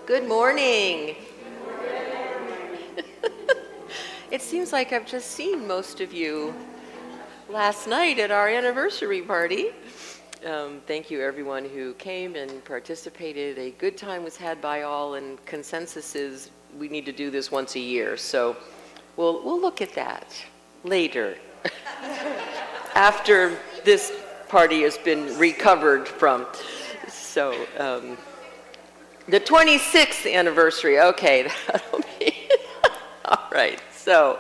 Good morning. It seems like I've just seen most of you last night at our anniversary party. Thank you everyone who came and participated. A good time was had by all, and consensus is we need to do this once a year. So we'll look at that later after this party has been recovered from. So the 26th anniversary, okay, that'll be, all right. So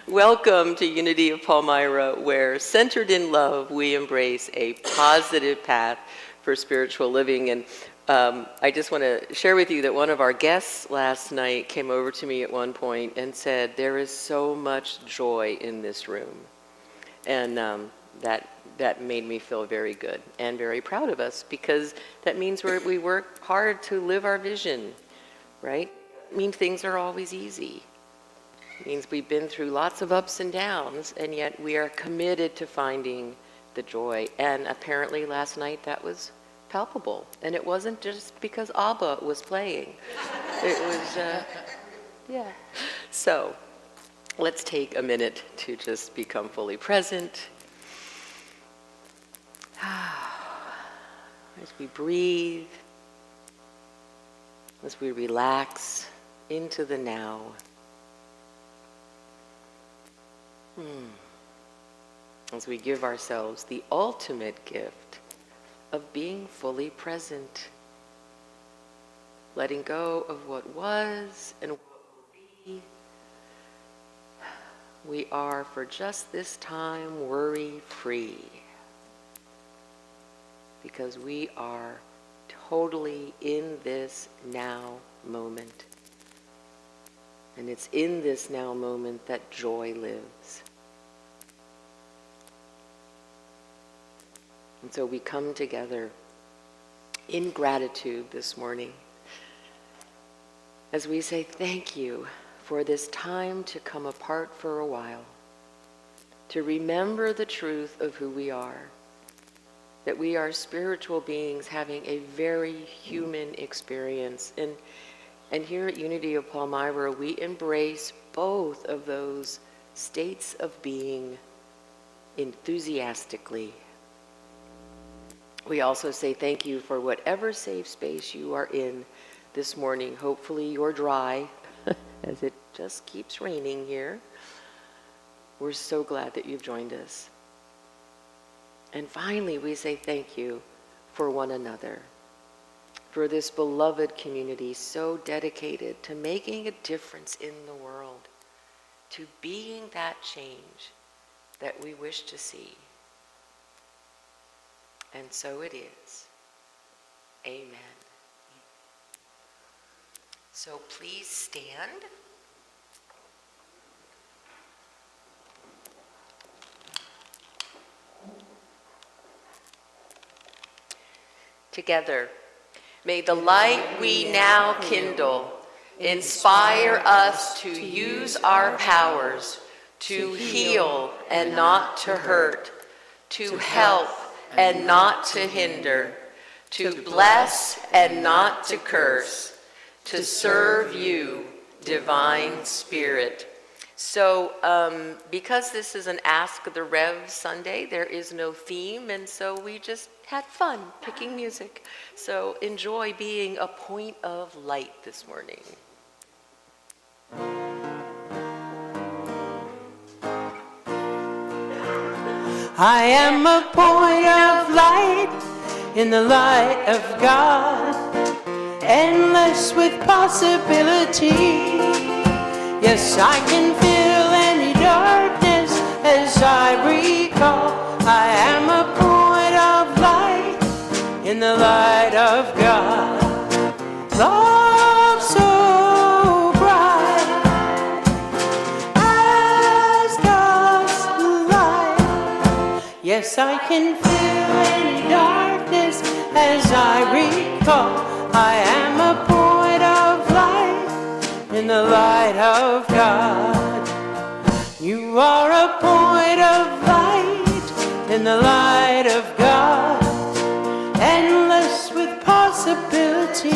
welcome to Unity of Palmyra, where centered in love, we embrace a positive path for spiritual living. And I just want to share with you that one of our guests last night came over to me at one point and said, there is so much joy in this room. And that made me feel very good and very proud of us, because that means we work hard to live our vision, right? It means things are always easy. It means we've been through lots of ups and downs, and yet we are committed to finding the joy. And apparently last night that was palpable. And it wasn't just because ABBA was playing. It was, yeah. So let's take a minute to just become fully present. As we breathe, as we relax into the now. As we give ourselves the ultimate gift of being fully present, letting go of what was and what will We are, for just this time, worry-free. Because we are totally in this now moment. And it's in this now moment that joy lives. And so we come together in gratitude this morning as we say thank you for this time to come apart for a while, to remember the truth of who we are, that we are spiritual beings having a very human experience. And here at Unity of Palmyra, we embrace both of those states of being enthusiastically. We also say thank you for whatever safe space you are in this morning. Hopefully you're dry, as it just keeps raining here. We're so glad that you've joined us. And finally, we say thank you for one another, for this beloved community so dedicated to making a difference in the world, to being that change that we wish to see. And so it is. Amen. So please stand. Together, may the light we now kindle inspire us to use our powers to heal and not to hurt, to help and not to hinder, to bless and not to curse, to serve you, Divine Spirit. So because this is an Ask the Rev Sunday, there is no theme, and so we just had fun picking music. So enjoy being a point of light this morning. I am a point of light in the light of God, endless with possibility. Yes, I can feel any darkness as I recall. I am a point of light in the light of God. Love so bright as God's light. Yes, I can feel any darkness as I recall. I am a point of light in the light of God. You are a point of light in the light of God, endless with possibility.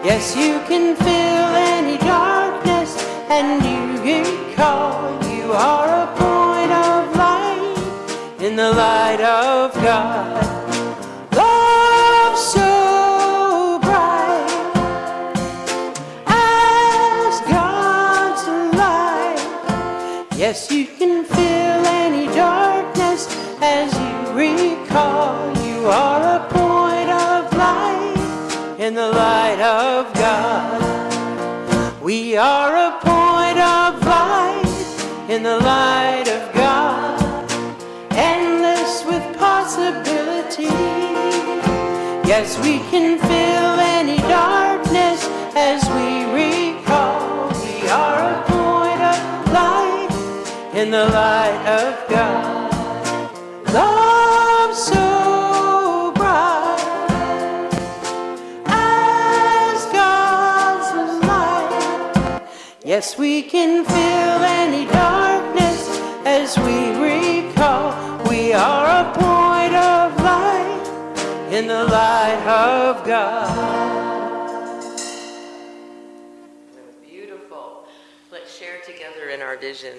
Yes, you can feel any darkness and you recall. You are a point of light in the light of God. Love so bright as God's light. Yes, you can feel any darkness as you recall. You are a point of light in the light of God. We are a point of light in the light of God, endless with possibility. Yes, we can feel any darkness as we recall. We are a point of light in the light of God. Love so bright as God's light. Yes, we can feel any darkness as we recall. We are a point of light in the light of God. Beautiful. Let's share together in our vision.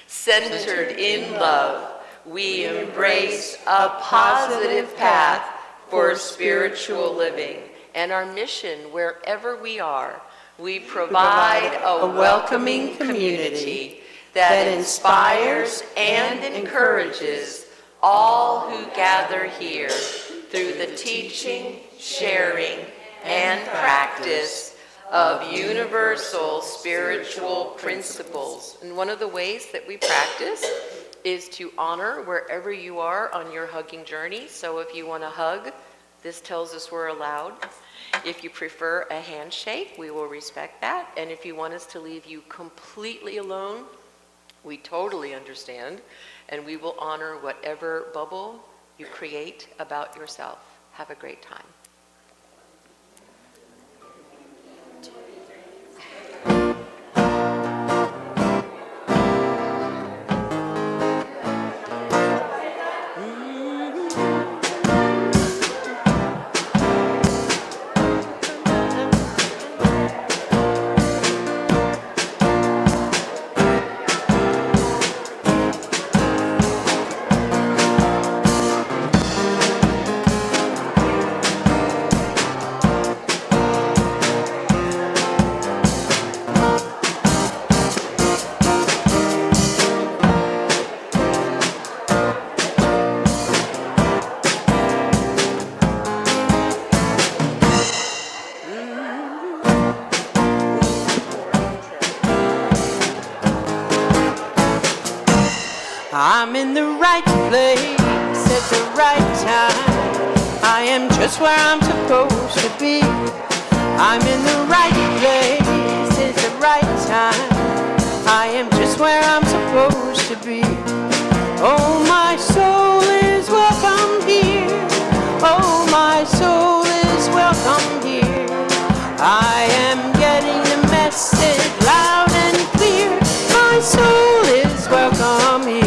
Centered in love, we embrace a positive path for spiritual living. And our mission, wherever we are, we provide a welcoming community that inspires and encourages all who gather here through the teaching, sharing, and practice of universal spiritual principles. And one of the ways that we practice is to honor wherever you are on your hugging journey. So if you want to hug, this tells us we're allowed. If you prefer a handshake, we will respect that. And if you want us to leave you completely alone, we totally understand. And we will honor whatever bubble you create about yourself. Have a great time. I'm in the right place at the right time. I am just where I'm supposed to be. I'm in the right place at the right time. I am just where I'm supposed to be. Oh, my soul is welcome here. Oh, my soul is welcome here. I am getting the message loud and clear. My soul is welcome here.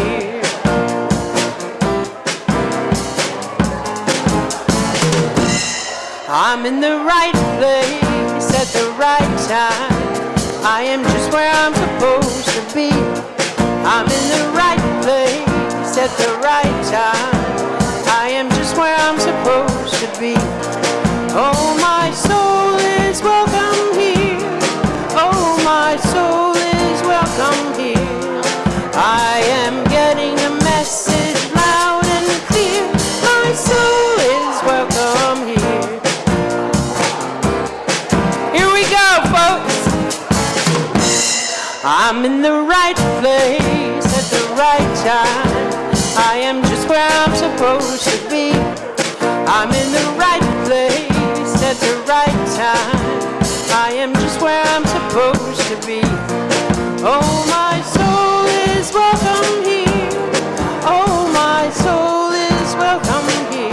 I'm in the right place at the right time. I am just where I'm supposed to be. I'm in the right place at the right time. I am just where I'm supposed to be. Oh, my soul is welcome here. Oh, my soul is welcome here. I am getting the message loud and clear. My soul is welcome here. Here we go, folks. I'm in the right place at the right time. I am just where I'm supposed to be. I'm in the right place at the right time. I am just where I'm supposed to be. Oh, my soul is welcome here. Oh, my soul is welcome here.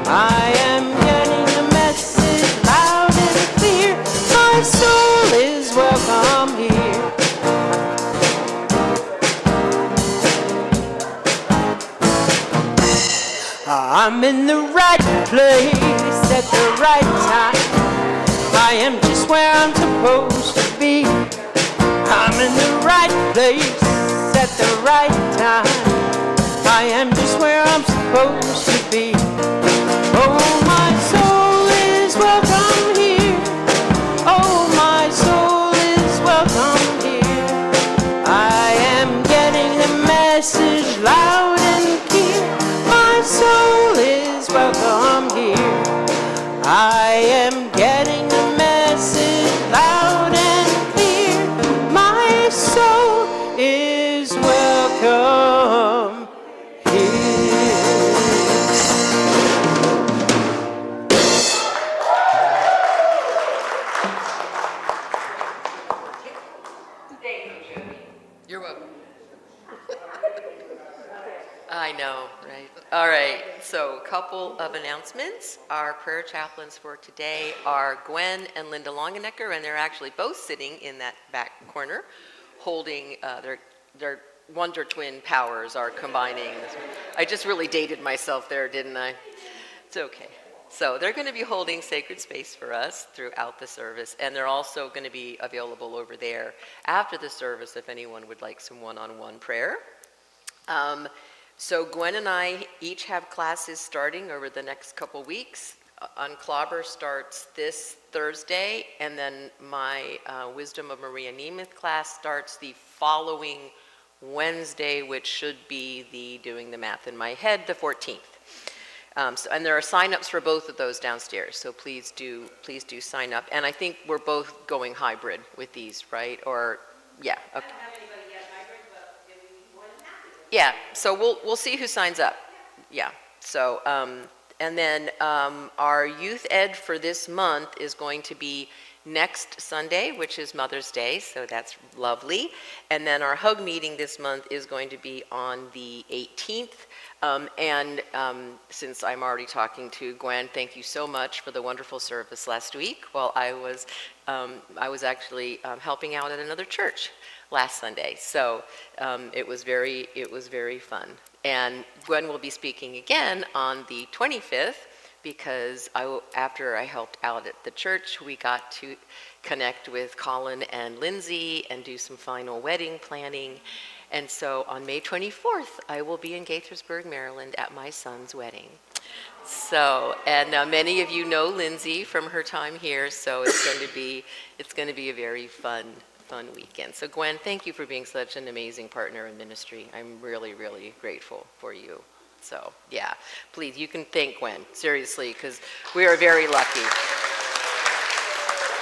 I am getting the message loud and clear. My soul is welcome here. I'm in the right place at the right time. I am just where I'm supposed to be. I'm in the right place at the right time. I am just where I'm supposed to be. Oh, my soul is welcome here. Oh, my soul is welcome here. I am getting the message loud and clear. My soul is welcome here. I am getting the message loud and clear. My soul is welcome here. You're welcome. I know, right? All right, so a couple of announcements. Our prayer chaplains for today are Gwen and Linda Longenecker, and they're actually both sitting in that back corner holding their Wonder Twin powers are combining. I just really dated myself there, didn't I? It's okay. So they're going to be holding sacred space for us throughout the service, and they're also going to be available over there after the service if anyone would like some one-on-one prayer. So Gwen and I each have classes starting over the next couple weeks. Unclobber starts this Thursday, and then my Wisdom of Maria Nemeth class starts the following Wednesday, which should be the, doing the math in my head, the 14th. And there are signups for both of those downstairs, so please do sign up. And I think we're both going hybrid with these, right? Or, yeah, okay. I don't have anybody yet hybrid, but we'll be more than happy to. Yeah, so we'll see who signs up. Yeah, so, and then our youth ed for this month is going to be next Sunday, which is Mother's Day, so that's lovely. And then our hug meeting this month is going to be on the 18th. Since I'm already talking to Gwen, thank you so much for the wonderful service last week while I was actually helping out at another church last Sunday. So it was very fun. And Gwen will be speaking again on the 25th because after I helped out at the church, we got to connect with Colin and Lindsay and do some final wedding planning. And so on May 24th, I will be in Gaithersburg, Maryland at my son's wedding. So, and many of you know Lindsay from her time here, so it's going to be a very fun weekend. So Gwen, thank you for being such an amazing partner in ministry. I'm really, really grateful for you. So yeah, please, you can thank Gwen, seriously, because we are very lucky.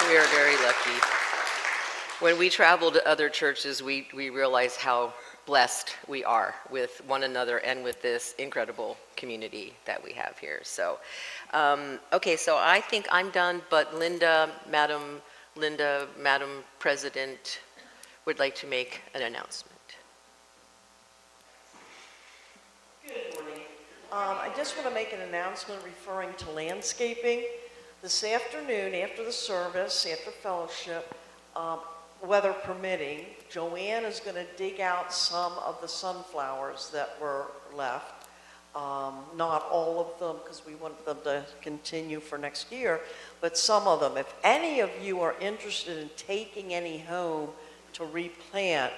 We are very lucky. When we travel to other churches, we realize how blessed we are with one another and with this incredible community that we have here. So, okay, so I think I'm done, but Madam President, would like to make an announcement. Good morning. I just want to make an announcement referring to landscaping. This afternoon, after the service, after fellowship, weather permitting, Joanne is going to dig out some of the sunflowers that were left. Not all of them, because we want them to continue for next year, but some of them. If any of you are interested in taking any home to replant,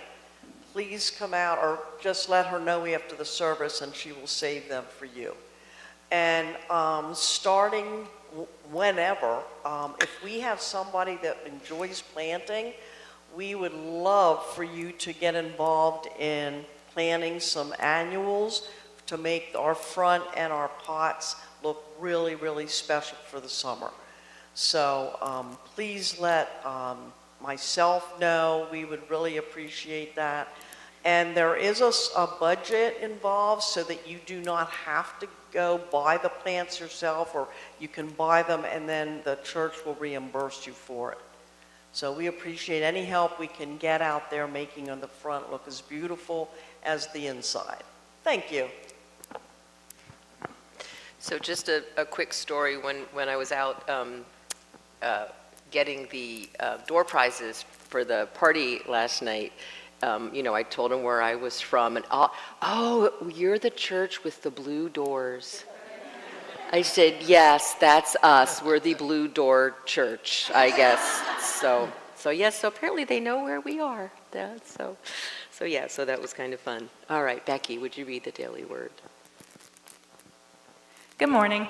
please come out or just let her know after the service and she will save them for you. And starting whenever, if we have somebody that enjoys planting, we would love for you to get involved in planting some annuals to make our front and our pots look really, really special for the summer. So please let myself know. We would really appreciate that. And there is a budget involved so that you do not have to go buy the plants yourself, or you can buy them and then the church will reimburse you for it. So we appreciate any help we can get out there making on the front look as beautiful as the inside. Thank you. So just a quick story. When I was out getting the door prizes for the party last night, I told them where I was from, and oh, you're the church with the blue doors. I said, yes, that's us. We're the Blue Door Church, I guess. So yes, so apparently they know where we are. So that was kind of fun. All right, Becky, would you read the daily word? Good morning.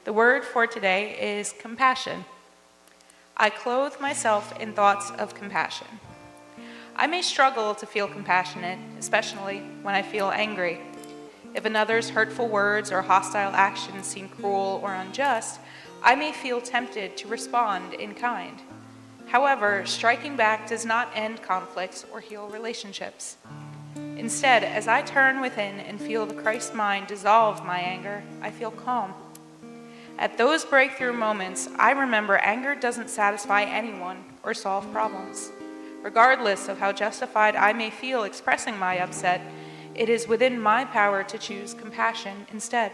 The word for today is compassion. I clothe myself in thoughts of compassion. I may struggle to feel compassionate, especially when I feel angry. If another's hurtful words or hostile actions seem cruel or unjust, I may feel tempted to respond in kind. However, striking back does not end conflicts or heal relationships. Instead, as I turn within and feel the Christ mind dissolve my anger, I feel calm. At those breakthrough moments, I remember anger doesn't satisfy anyone or solve problems. Regardless of how justified I may feel expressing my upset, it is within my power to choose compassion instead.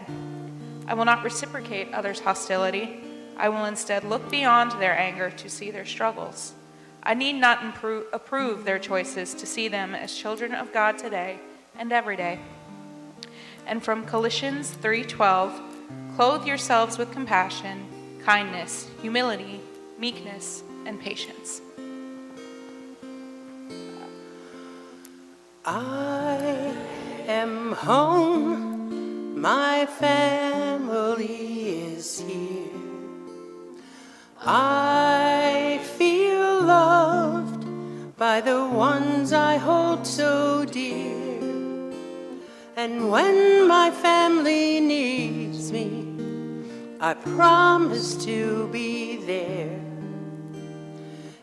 I will not reciprocate others' hostility. I will instead look beyond their anger to see their struggles. I need not approve their choices to see them as children of God today and every day. And from Colossians 3:12, clothe yourselves with compassion, kindness, humility, meekness, and patience. I am home, my family is here. I feel loved by the ones I hold so dear. And when my family needs me, I promise to be there.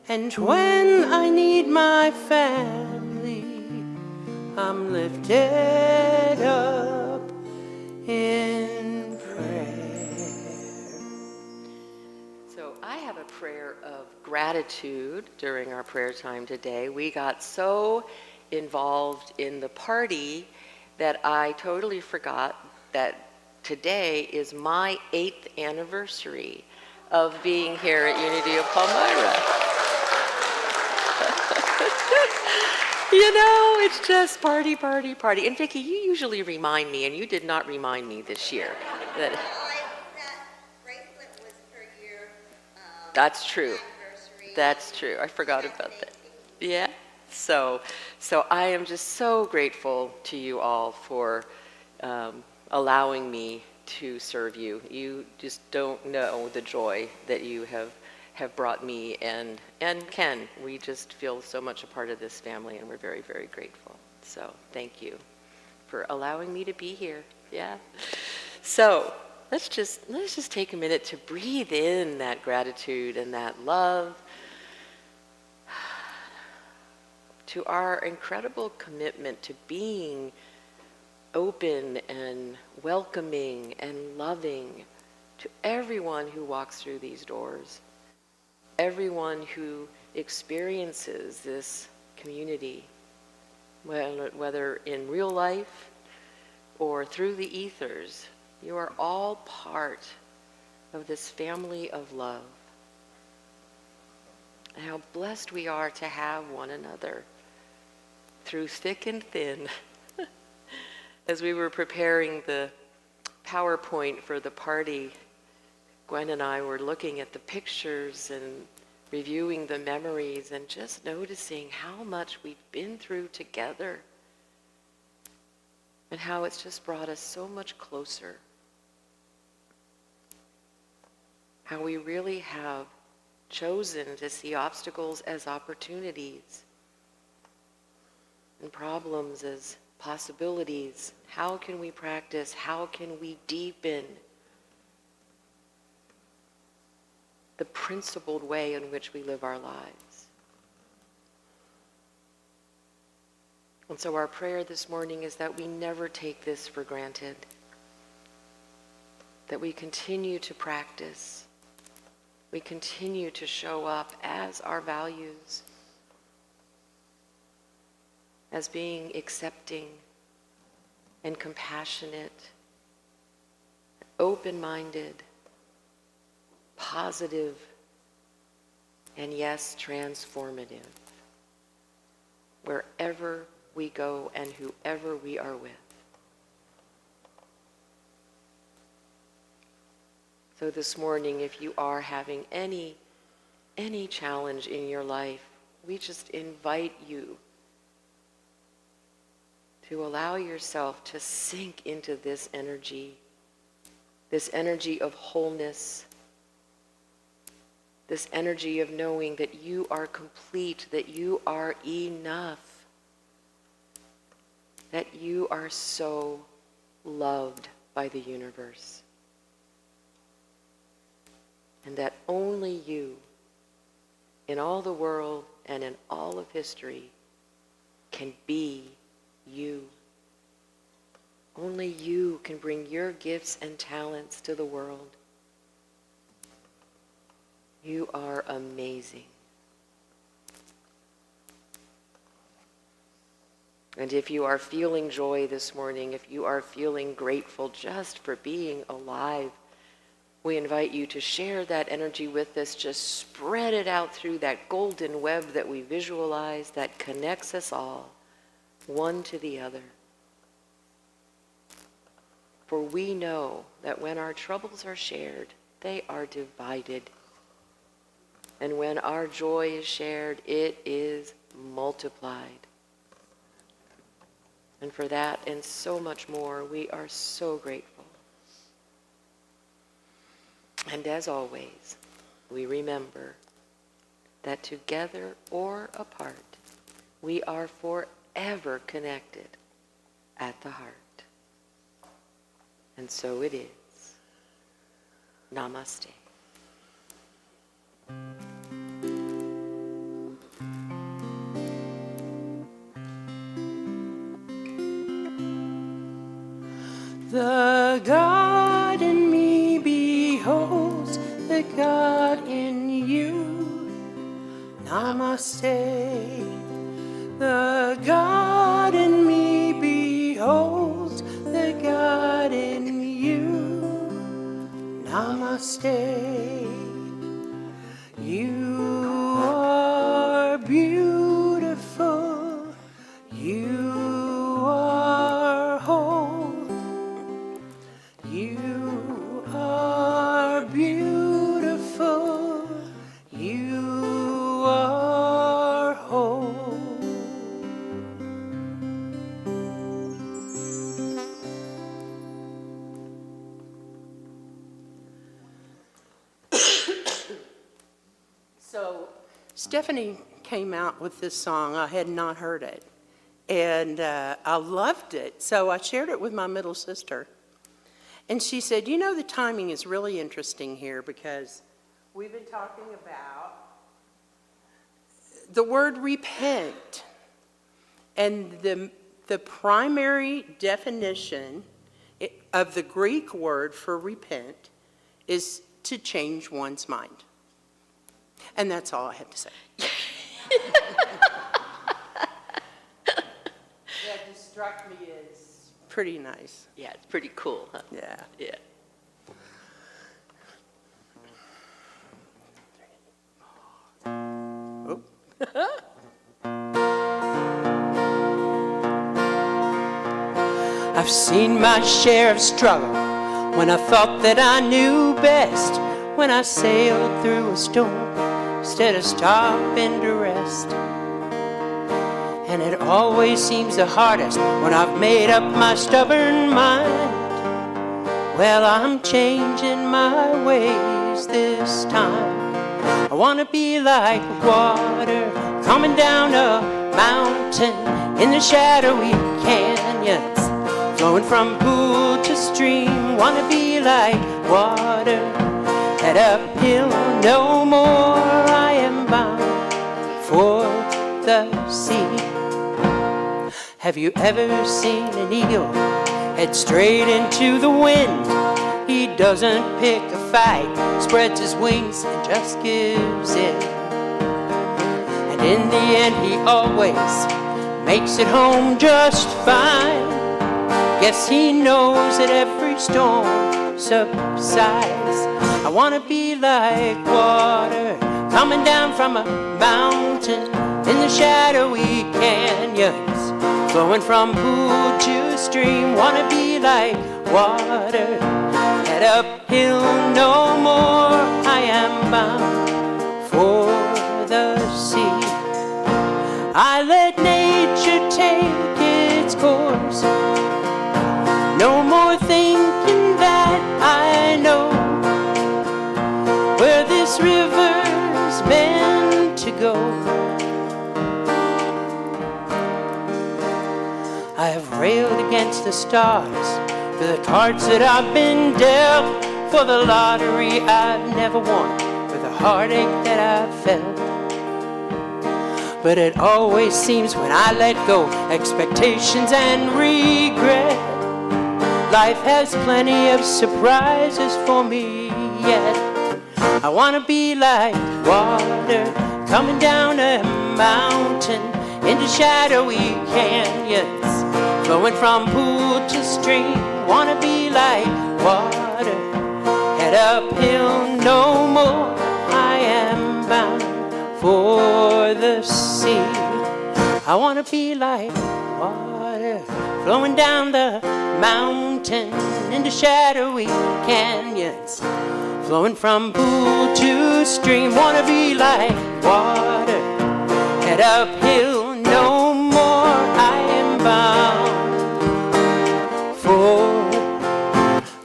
And when I need my family, I'm lifted up in prayer. So I have a prayer of gratitude during our prayer time today. We got so involved in the party that I totally forgot that today is my 8th anniversary of being here at Unity of Palmyra. You know, it's just party, party, party. And Vicki, you usually remind me, and you did not remind me this year. That Bracelet was per year. That's true. Anniversary. That's true. I forgot about that. Yeah. So I am just so grateful to you all for allowing me to serve you. You just don't know the joy that you have brought me and Ken. We just feel so much a part of this family, and we're very, very grateful. So thank you for allowing me to be here. Yeah. So let's just take a minute to breathe in that gratitude and that love to our incredible commitment to being open and welcoming and loving to everyone who walks through these doors, everyone who experiences this community, whether in real life or through the ethers. You are all part of this family of love. And how blessed we are to have one another through thick and thin. As we were preparing the PowerPoint for the party, Gwen and I were looking at the pictures and reviewing the memories and just noticing how much we've been through together and how it's just brought us so much closer. How we really have chosen to see obstacles as opportunities and problems as possibilities. How can we practice? How can we deepen the principled way in which we live our lives? And so our prayer this morning is that we never take this for granted, that we continue to practice, we continue to show up as our values, as being accepting and compassionate, open-minded, positive, and yes, transformative, wherever we go and whoever we are with. So this morning, if you are having any challenge in your life, we just invite you to allow yourself to sink into this energy of wholeness, this energy of knowing that you are complete, that you are enough, that you are so loved by the universe, and that only you, in all the world and in all of history, can be you. Only you can bring your gifts and talents to the world. You are amazing. And if you are feeling joy this morning, if you are feeling grateful just for being alive, we invite you to share that energy with us. Just spread it out through that golden web that we visualize that connects us all, one to the other. For we know that when our troubles are shared, they are divided. And when our joy is shared, it is multiplied. And for that and so much more, we are so grateful. And as always, we remember that together or apart, we are forever connected at the heart. And so it is. Namaste. The God in me beholds the God in you. Namaste. The God in me beholds the God in you. Namaste. You are beautiful. You are whole. You are beautiful. You are whole. So Stephanie came out with this song. I had not heard it. And I loved it. So I shared it with my middle sister. And she said, you know, the timing is really interesting here because we've been talking about the word repent. And the primary definition of the Greek word for repent is to change one's mind. And that's all I have to say. That just struck me as pretty nice. Yeah, it's pretty cool, huh? Yeah. Yeah. Oh. I've seen my share of struggle when I thought that I knew best, when I sailed through a storm instead of stopping to rest. And it always seems the hardest when I've made up my stubborn mind. Well, I'm changing my ways this time. I want to be like water coming down a mountain in the shadowy canyons, flowing from pool to stream. Want to be like water, head uphill no more. I am bound for the sea. Have you ever seen an eagle head straight into the wind? He doesn't pick a fight, spreads his wings and just gives in. And in the end he always makes it home just fine. Guess he knows that every storm subsides. I want to be like water coming down from a mountain in the shadowy canyons, flowing from pool to stream. Want to be like water, head uphill no more. I am bound for the sea. I let nature take its course. No more thinking that I know where this river's meant to go. I have railed against the stars for the cards that I've been dealt, for the lottery I've never won, for the heartache that I've felt. But it always seems when I let go, expectations and regret, life has plenty of surprises for me yet. I want to be like water coming down a mountain into shadowy canyons, flowing from pool to stream. Want to be like water, head uphill no more. I am bound for the sea. I want to be like water flowing down the mountain into shadowy canyons, flowing from pool to stream. Want to be like water, head uphill no more. I am bound for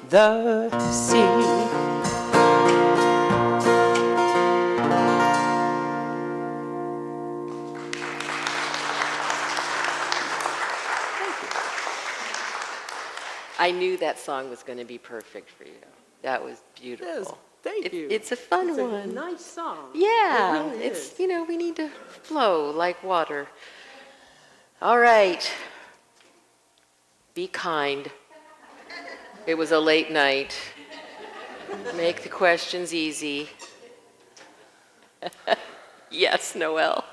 the sea. I knew that song was going to be perfect for you. That was beautiful. Yes, thank you. It's a fun It's a one. nice song. Yeah, It really it's, is. we need to flow like water. All right. Be kind. It was a late night. Make the questions easy. Yes, Noel.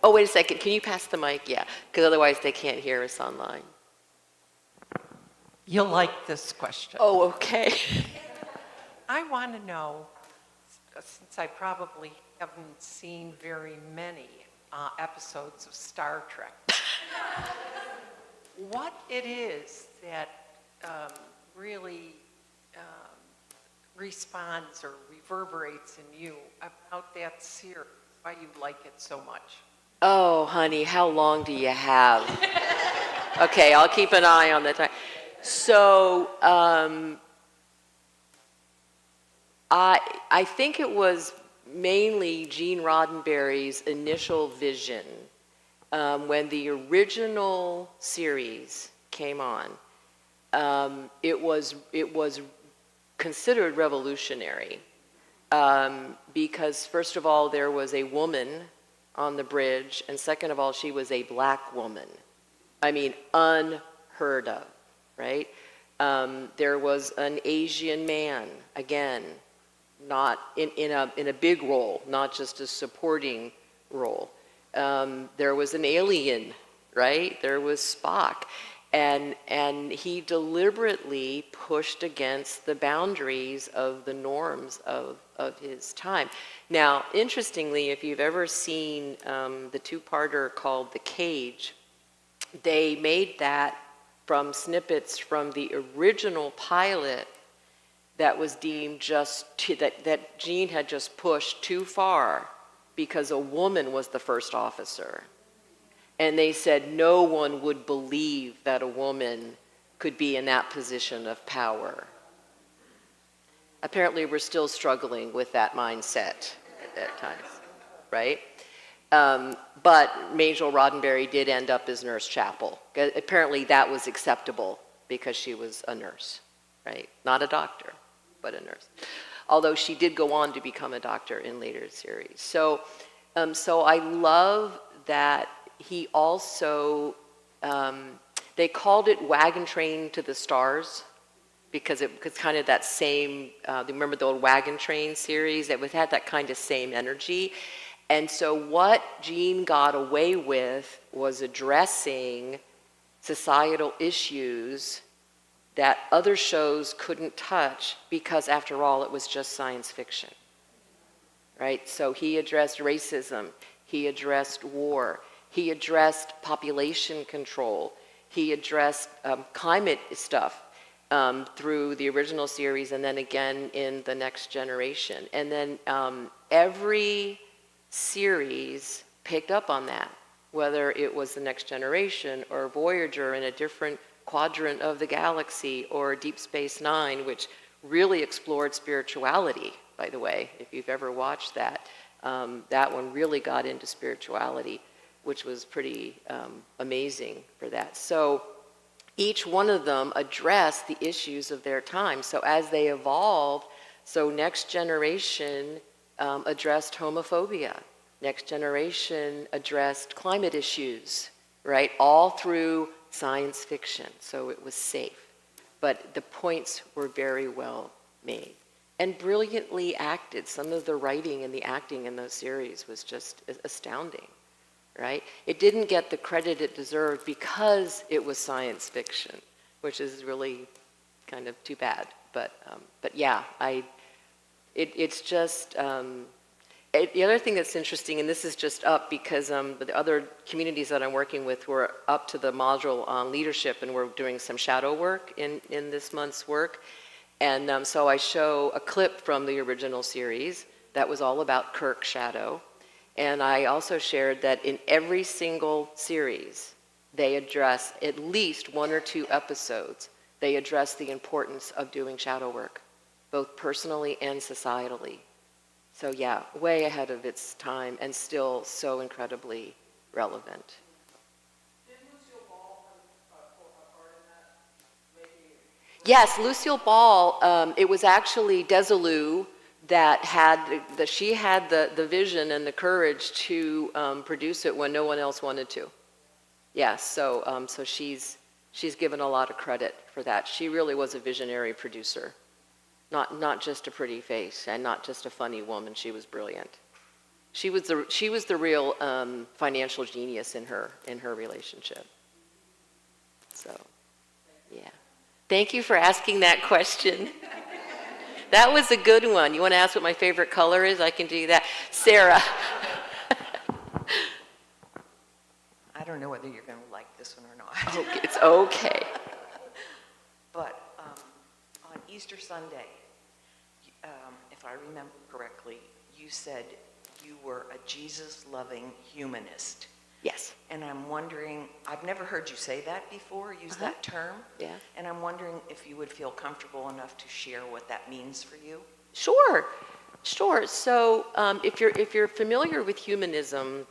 Oh, wait a second. Can you pass the mic? Yeah, because otherwise they can't hear us online. You'll like this question. Oh, okay. I want to know, since I probably haven't seen very many episodes of Star Trek, what it is that really responds or reverberates in you about that series, why you like it so much. Oh, honey, how long do you have? Okay, I'll keep an eye on the time. So, I think it was mainly Gene Roddenberry's initial vision when the original series came on. It was considered revolutionary because, first of all, there was a woman on the bridge, and second of all, she was a black woman. I mean, unheard of, right? There was an Asian man, again, not in a big role, not just a supporting role. There was an alien, right? There was Spock. And he deliberately pushed against the boundaries of the norms of his time. Now, interestingly, if you've ever seen the two-parter called The Cage, they made that from snippets from the original pilot that was deemed that Gene had just pushed too far because a woman was the first officer. And they said no one would believe that a woman could be in that position of power. Apparently, we're still struggling with that mindset at times, right? But Majel Roddenberry did end up as Nurse Chapel. Apparently, that was acceptable because she was a nurse, right? Not a doctor, but a nurse. Although she did go on to become a doctor in later series. So I love that. He also, they called it Wagon Train to the Stars because it's kind of that same, remember the old Wagon Train series? It had that kind of same energy. And so what Gene got away with was addressing societal issues that other shows couldn't touch because, after all, it was just science fiction, right? So he addressed racism. He addressed war. He addressed population control. He addressed climate stuff through the original series and then again in The Next Generation. And then every series picked up on that, whether it was The Next Generation or Voyager in a different quadrant of the galaxy, or Deep Space Nine, which really explored spirituality, by the way, if you've ever watched that. That one really got into spirituality, which was pretty amazing for that. So each one of them addressed the issues of their time. So as they evolved, so Next Generation addressed homophobia. Next Generation addressed climate issues, right? All through science fiction, so it was safe. But the points were very well made and brilliantly acted. Some of the writing and the acting in those series was just astounding. Right? It didn't get the credit it deserved because it was science fiction, which is really kind of too bad. But yeah, it's just, the other thing that's interesting, and this is just up because the other communities that I'm working with were up to the module on leadership, and we're doing some shadow work in this month's work. And so I show a clip from the original series that was all about Kirk's shadow. And I also shared that in every single series, they address at least 1 or 2 episodes. They address the importance of doing shadow work, both personally and societally. So yeah, way ahead of its time and still so incredibly relevant. Did Lucille Ball have a part in that? Yes, Lucille Ball, it was actually Desilu that she had the vision and the courage to produce it when no one else wanted to. Yes, so she's given a lot of credit for that. She really was a visionary producer, not just a pretty face and not just a funny woman. She was brilliant. She was the real financial genius in her relationship. So, yeah. Thank you for asking that question. That was a good one. You want to ask what my favorite color is? I can do that. Sarah. I don't know whether you're going to like this one or not. Okay, it's okay. But on Easter Sunday, if I remember correctly, you said you were a Jesus-loving humanist. Yes. And I'm wondering, I've never heard you say that before, use that term. Yeah. And I'm wondering if you would feel comfortable enough to share what that means for you. Sure. So if you're familiar with humanism,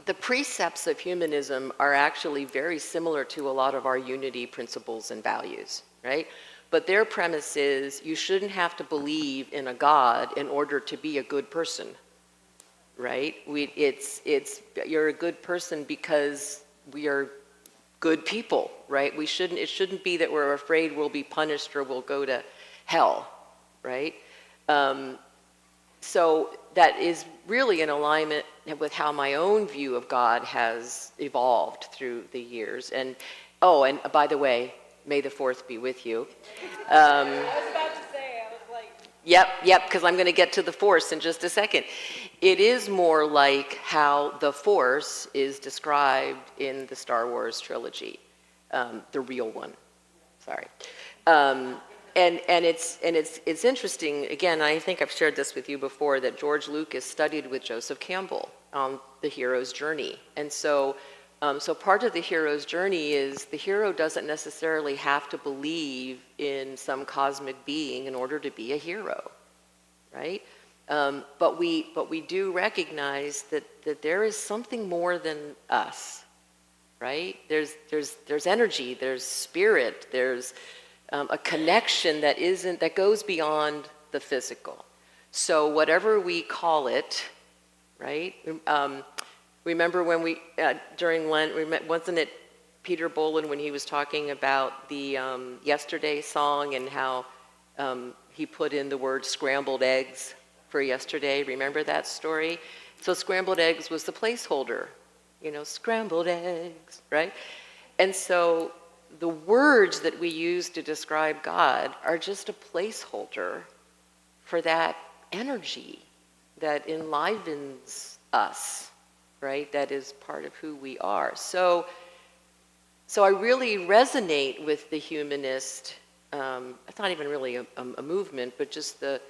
the precepts of humanism are actually very similar to a lot of our unity principles and values, right? But their premise is you shouldn't have to believe in a God in order to be a good person. Right? You're a good person because we are good people, right? It shouldn't be that we're afraid we'll be punished or we'll go to hell, right? So that is really in alignment with how my own view of God has evolved through the years. And by the way, may the 4th be with you. I was about to say, I was like... Yep, because I'm going to get to the Force in just a second. It is more like how the Force is described in the Star Wars trilogy, the real one. Sorry, and it's interesting. Again, I think I've shared this with you before that George Lucas studied with Joseph Campbell on the hero's journey, and so part of the hero's journey is the hero doesn't necessarily have to believe in some cosmic being in order to be a hero, right? But we do recognize that there is something more than us, right? There's energy, there's spirit, there's a connection that goes beyond the physical. So whatever we call it, right? Remember when during Lent, wasn't it Peter Bolin when he was talking about the Yesterday song and how he put in the word scrambled eggs for yesterday? Remember that story? So scrambled eggs was the placeholder, scrambled eggs, right? And so the words that we use to describe God are just a placeholder for that energy that enlivens us, right? That is part of who we are. So I really resonate with the humanist, it's not even really a movement, but just the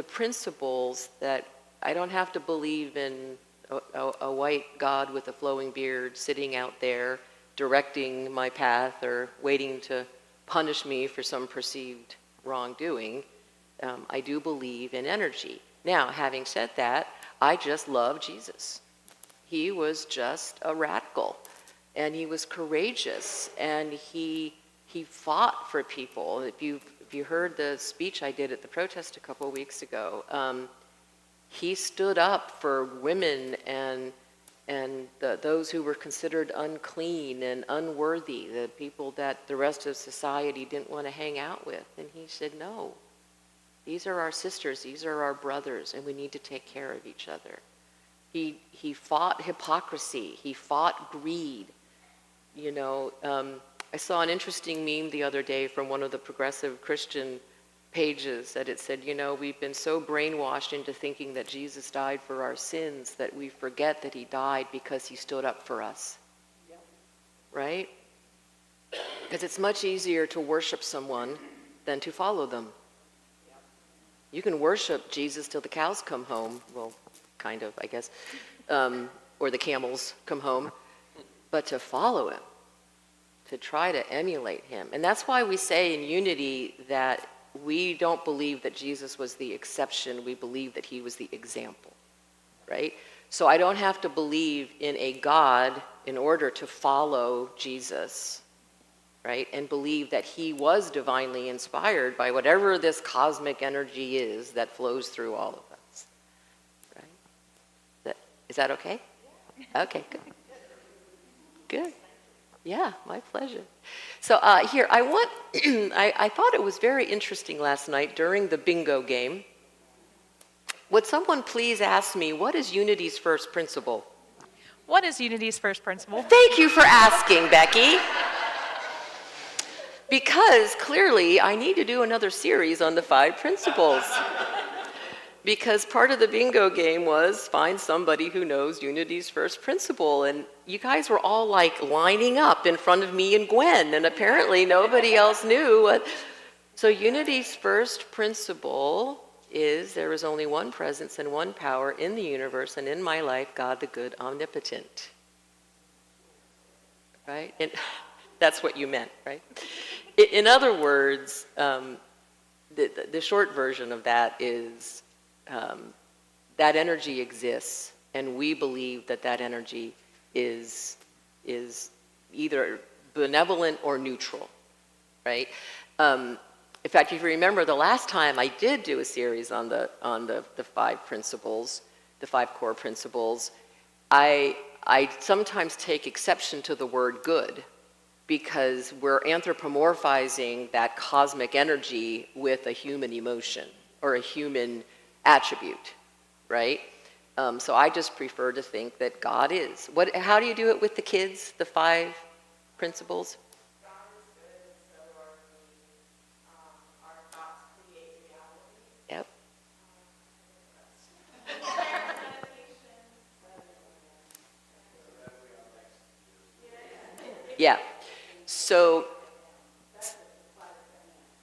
principles that I don't have to believe in a white God with a flowing beard sitting out there directing my path or waiting to punish me for some perceived wrongdoing. I do believe in energy. Now, having said that, I just love Jesus. He was just a radical, and he was courageous, and he fought for people. If you heard the speech I did at the protest a couple of weeks ago, he stood up for women and those who were considered unclean and unworthy, the people that the rest of society didn't want to hang out with. And he said, no, these are our sisters, these are our brothers, and we need to take care of each other. He fought hypocrisy, he fought greed. I saw an interesting meme the other day from one of the progressive Christian pages that it said, we've been so brainwashed into thinking that Jesus died for our sins that we forget that he died because he stood up for us. Yep. Right? Because it's much easier to worship someone than to follow them. Yep. You can worship Jesus till the cows come home. Well, kind of, I guess. Or the camels come home. But to follow him, to try to emulate him. And that's why we say in unity that we don't believe that Jesus was the exception, we believe that he was the example, right? So I don't have to believe in a God in order to follow Jesus. right? And believed that he was divinely inspired by whatever this cosmic energy is that flows through all of us, right? Is that okay? Okay, good. Good. Yeah, my pleasure. So here, I thought it was very interesting last night during the bingo game. Would someone please ask me, what is unity's first principle? What is unity's first principle? Thank you for asking, Becky. Because clearly I need to do another series on the 5 principles. Because part of the bingo game was find somebody who knows unity's first principle. And you guys were all like lining up in front of me and Gwen, and apparently nobody else knew what. So unity's first principle is there is only one presence and one power in the universe and in my life, God the good omnipotent. Right? And that's what you meant, right? In other words, the short version of that is that energy exists, and we believe that that energy is either benevolent or neutral, right? In fact, if you remember, the last time I did do a series on the 5 principles, the 5 core principles, I sometimes take exception to the word good, because we're anthropomorphizing that cosmic energy with a human emotion or a human attribute, right? So I just prefer to think that God is. How do you do it with the kids, the 5 principles? God is good, so are we. Our thoughts create reality. Yep. Yeah. So,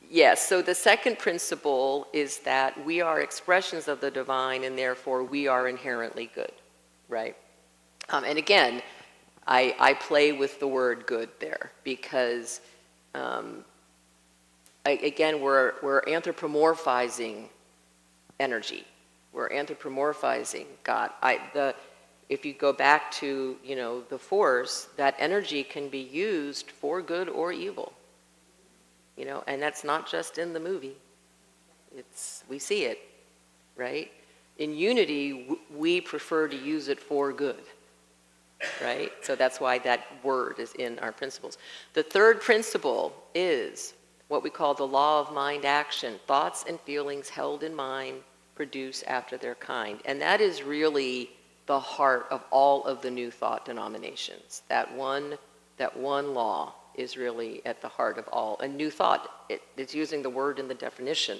yes, so the second principle is that we are expressions of the divine, and therefore we are inherently good, right? And again, I play with the word good there because, again, we're anthropomorphizing energy. We're anthropomorphizing God. If you go back to, the Force, that energy can be used for good or evil. And that's not just in the movie. We see it, right? In unity, we prefer to use it for good, right? So that's why that word is in our principles. The third principle is what we call the law of mind action. Thoughts and feelings held in mind produce after their kind. And that is really the heart of all of the New Thought denominations. That one law is really at the heart of all. And New Thought, it's using the word in the definition.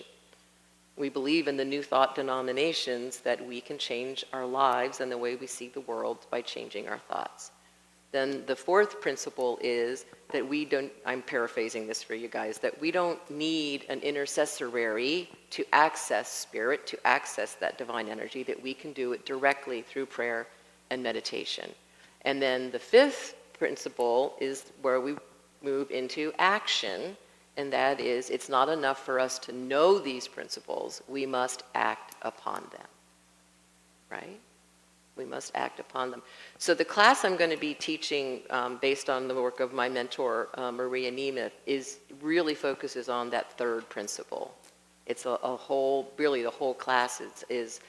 We believe in the New Thought denominations that we can change our lives and the way we see the world by changing our thoughts. Then the fourth principle is that I'm paraphrasing this for you guys, that we don't need an intercessory to access spirit, to access that divine energy, that we can do it directly through prayer and meditation. And then the fifth principle is where we move into action, and that is it's not enough for us to know these principles, we must act upon them, right? We must act upon them. So the class I'm going to be teaching based on the work of my mentor, Maria Nemeth, really focuses on that third principle. It's really the whole class is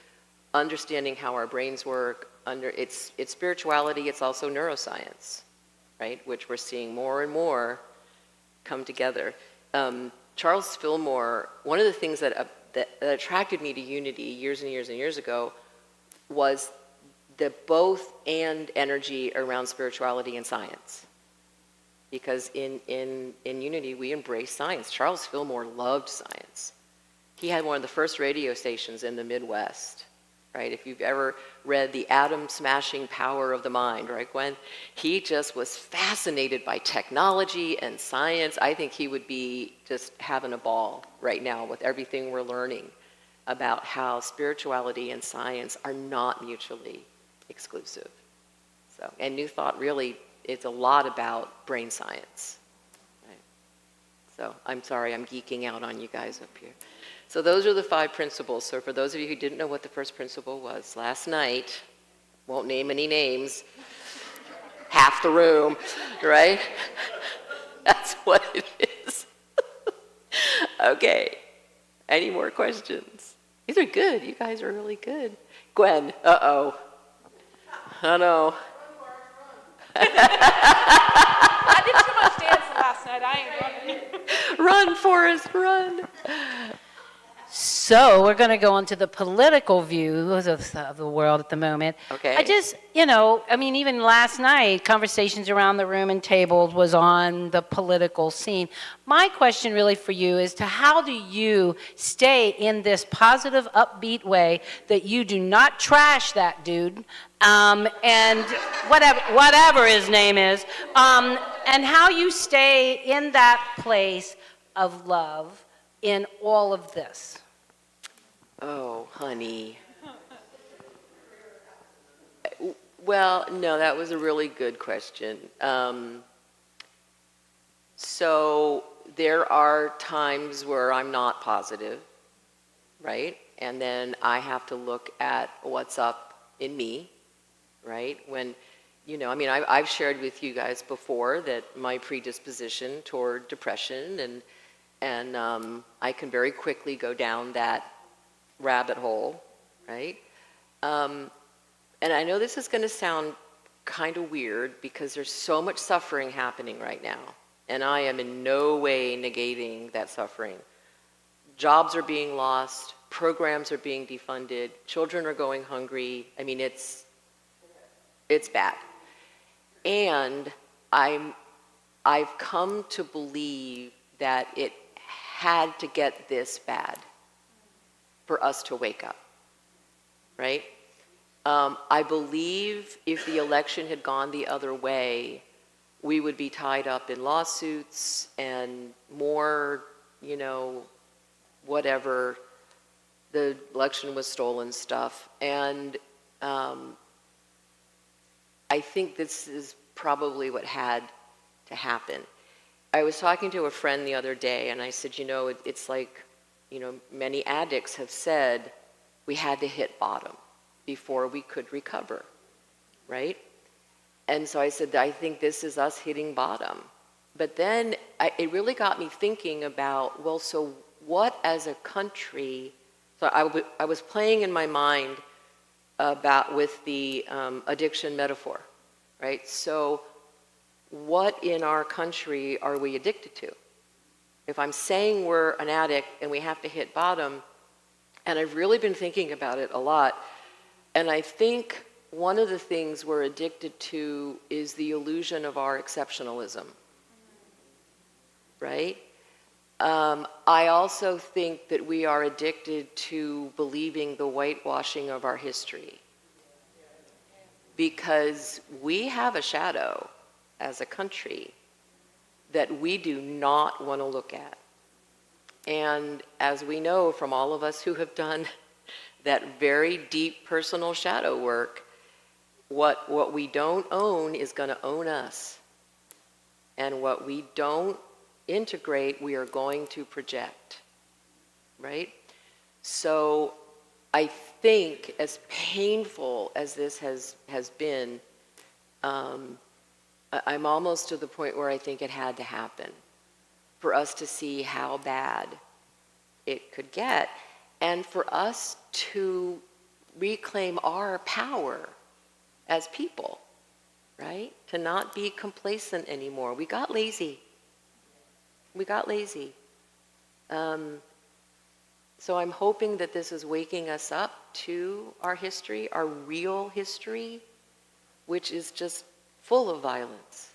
understanding how our brains work. It's spirituality, it's also neuroscience, right? Which we're seeing more and more come together. Charles Fillmore, one of the things that attracted me to Unity years and years and years ago was the both and energy around spirituality and science. Because in Unity, we embrace science. Charles Fillmore loved science. He had one of the first radio stations in the Midwest, right? If you've ever read The Atom-Smashing Power of the Mind, right, Gwen? He just was fascinated by technology and science. I think he would be just having a ball right now with everything we're learning about how spirituality and science are not mutually exclusive. And New Thought really is a lot about brain science. Right? So I'm sorry, I'm geeking out on you guys up here. So those are the 5 principles. So for those of you who didn't know what the first principle was, last night, won't name any names, half the room, right? That's That's what it is. Okay. Any more questions? These are good. You guys are really good. Gwen, uh-oh. Oh, no. I did too much dancing last night. I ain't running. Run, Forrest, run. So we're going to go on to the political views of the world at the moment. Okay. I just, even last night, conversations around the room and tables was on the political scene. My question really for you is to how do you stay in this positive, upbeat way that you do not trash that dude, and whatever his name is, and how you stay in that place of love in all of this? Oh, honey. Well, no, that was a really good question. So there are times where I'm not positive, right? And then I have to look at what's up in me, right? When, I've shared with you guys before that my predisposition toward depression and I can very quickly go down that rabbit hole, right? And I know this is going to sound kind of weird because there's so much suffering happening right now, and I am in no way negating that suffering. Jobs are being lost, programs are being defunded, children are going hungry. I mean, it's bad. And I've come to believe that it had to get this bad for us to wake up, right? I believe if the election had gone the other way, we would be tied up in lawsuits and more, whatever, the election was stolen stuff. And I think this is probably what had to happen. I was talking to a friend the other day, and I said, it's like, many addicts have said we had to hit bottom before we could recover, right? And so I said, I think this is us hitting bottom. But then it really got me thinking about, well, so what as a country, so I was playing in my mind with the addiction metaphor, right? So what in our country are we addicted to? If I'm saying we're an addict and we have to hit bottom, and I've really been thinking about it a lot, and I think one of the things we're addicted to is the illusion of our exceptionalism, right? I also think that we are addicted to believing the whitewashing of our history, because we have a shadow as a country that we do not want to look at. And as we know from all of us who have done that very deep personal shadow work, what we don't own is going to own us. And what we don't integrate, we are going to project, right? So I think as painful as this has been, I'm almost to the point where I think it had to happen for us to see how bad it could get and for us to reclaim our power as people, right? To not be complacent anymore. We got lazy. So I'm hoping that this is waking us up to our history, our real history, which is just full of violence,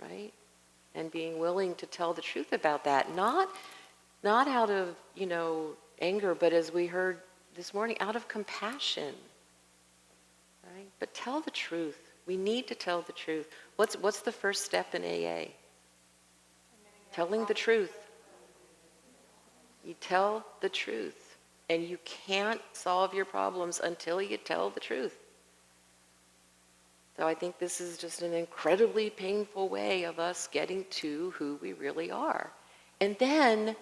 right? And being willing to tell the truth about that, not out of, anger, but as we heard this morning, out of compassion, right? But tell the truth. We need to tell the truth. What's the first step in AA? Telling the truth. You tell the truth, and you can't solve your problems until you tell the truth. So I think this is just an incredibly painful way of us getting to who we really are. And then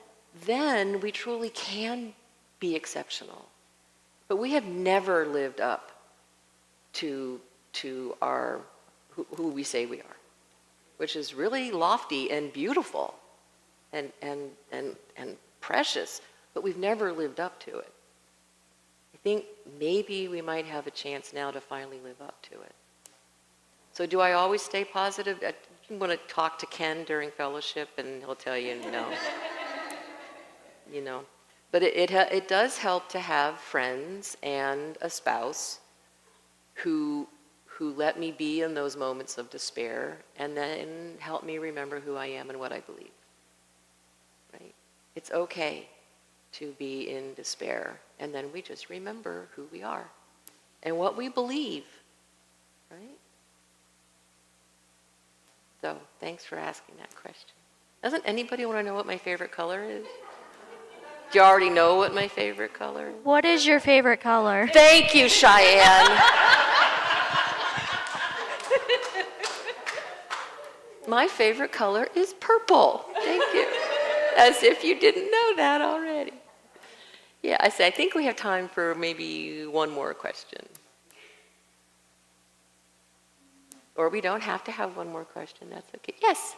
we truly can be exceptional. But we have never lived up to our who we say we are. which is really lofty and beautiful and precious, but we've never lived up to it. I think maybe we might have a chance now to finally live up to it. So do I always stay positive? You want to talk to Ken during fellowship and he'll tell you no. You know, but it does help to have friends and a spouse who let me be in those moments of despair and then help me remember who I am and what I believe. Right? It's okay to be in despair, and then we just remember who we are and what we believe, right? So thanks for asking that question. Doesn't anybody want to know what my favorite color is? Do you already know what my favorite color is? What is your favorite color? Thank you, Cheyenne. My favorite color is purple. Thank you. As if you didn't know that already. Yeah, I think we have time for maybe one more question. Or we don't have to have one more question. That's okay. Yes.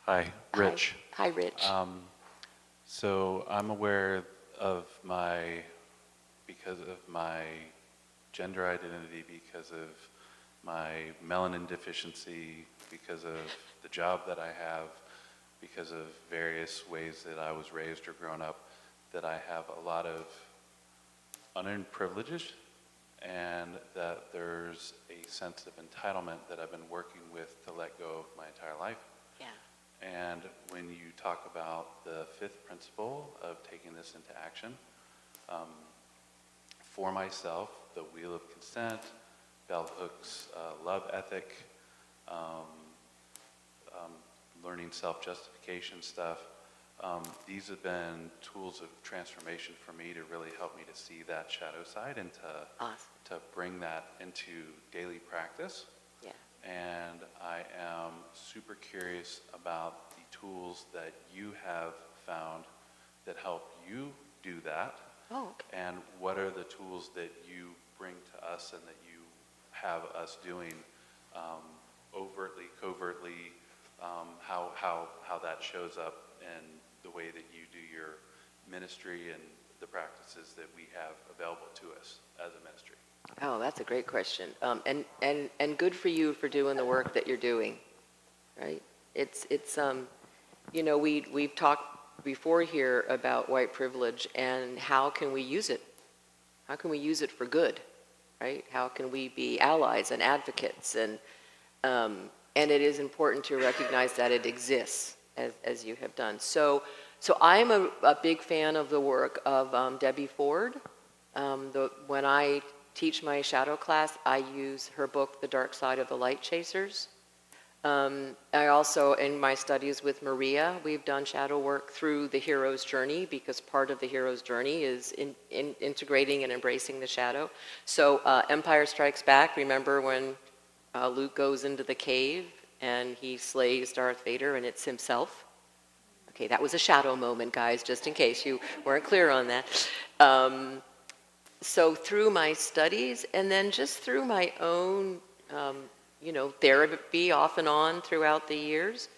Hi, Rich. Hi, Rich. So I'm aware of because of my gender identity, because of my melanin deficiency, because of the job that I have, because of various ways that I was raised or grown up, that I have a lot of unearned privileges, and that there's a sense of entitlement that I've been working with to let go of my entire life. Yeah. And when you talk about the fifth principle of taking this into action, for myself, the wheel of consent, Bell Hooks' love ethic, learning self-justification stuff, these have been tools of transformation for me to really help me to see that shadow side and to bring that into daily practice. Yeah. And I am super curious about the tools that you have found that help you do that. Oh, okay. And what are the tools that you bring to us and that you have us doing overtly, covertly, how that shows up in the way that you do your ministry and the practices that we have available to us as a ministry. Oh, that's a great question. And good for you for doing the work that you're doing, right? It's you know, we've talked before here about white privilege and how can we use it? How can we use it for good, right? How can we be allies and advocates? And it is important to recognize that it exists, as you have done. So I'm a big fan of the work of Debbie Ford. When I teach my shadow class, I use her book, The Dark Side of the Light Chasers. I also, in my studies with Maria, we've done shadow work through the hero's journey, because part of the hero's journey is in integrating and embracing the shadow. So Empire Strikes Back, remember when Luke goes into the cave and he slays Darth Vader and it's himself? Okay, that was a shadow moment, guys, just in case you weren't clear on that. So through my studies and then just through my own, you know, therapy off and on throughout the years,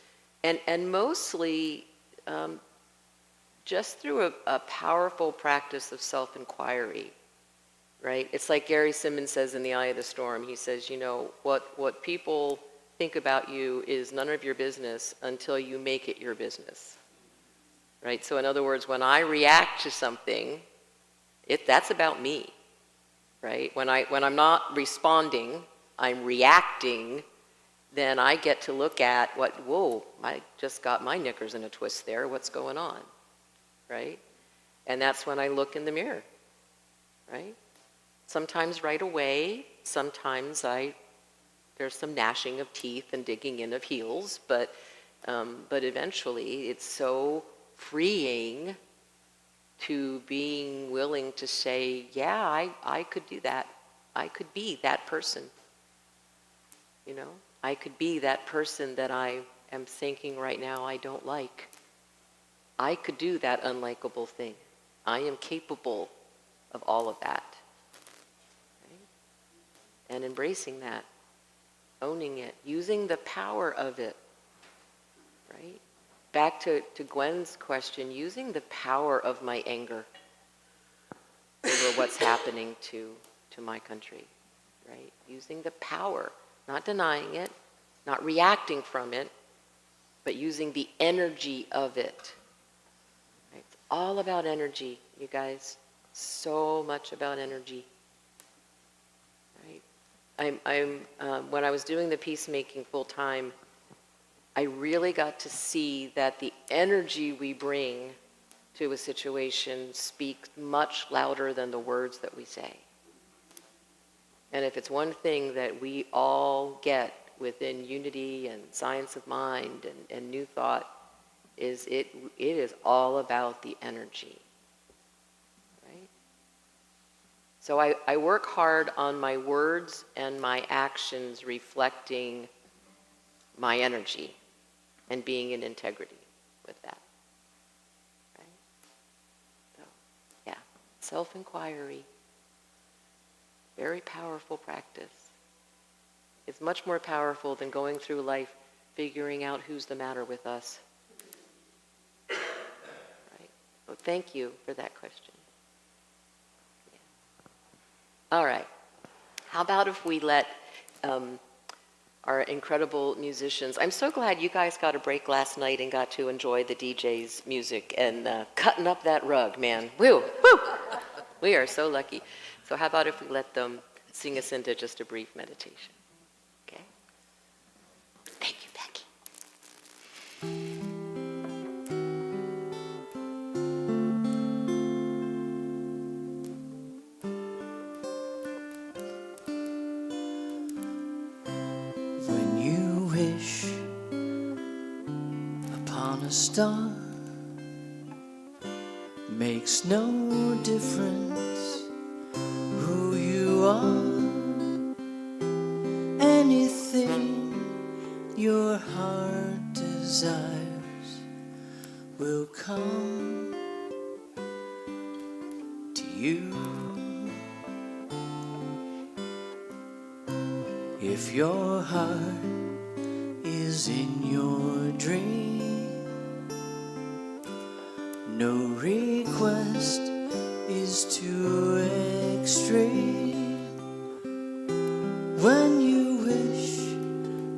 and mostly just through a powerful practice of self-inquiry, right? It's like Gary Simmons says in The Eye of the Storm. He says, you know, what people think about you is none of your business until you make it your business, right? So in other words, when I react to something, that's about me, right? When I'm not responding, I'm reacting, then I get to look at whoa, I just got my knickers in a twist there, what's going on, right? And that's when I look in the mirror, right? Sometimes right away, sometimes there's some gnashing of teeth and digging in of heels, but eventually it's so freeing to being willing to say, yeah, I could do that. I could be that person. You know, I could be that person that I am thinking right now I don't like. I could do that unlikable thing. I am capable of all of that. Right? and embracing that, owning it, using the power of it, right? Back to Gwen's question, using the power of my anger over what's happening to my country, right? Using the power, not denying it, not reacting from it, but using the energy of it. Right? It's all about energy, you guys. So much about energy. Right? When I was doing the peacemaking full time, I really got to see that the energy we bring to a situation speaks much louder than the words that we say. And if it's one thing that we all get within unity and science of mind and new thought, is it is all about the energy. Right? So I work hard on my words and my actions reflecting my energy and being in integrity with that. Right? So, yeah, self-inquiry. Very powerful practice. It's much more powerful than going through life figuring out who's the matter with us. Right? So thank you for that question. Yeah. All right. How about if we let our incredible musicians, I'm so glad you guys got a break last night and got to enjoy the DJ's music and cutting up that rug, man. Woo, woo. We are so lucky. So how about if we let them sing us into just a brief meditation? Okay? Thank you, Becky. When you wish upon a star, makes no difference who you are. Anything your heart desires will come to you. If your heart is in your dream, no request is too extreme. When you wish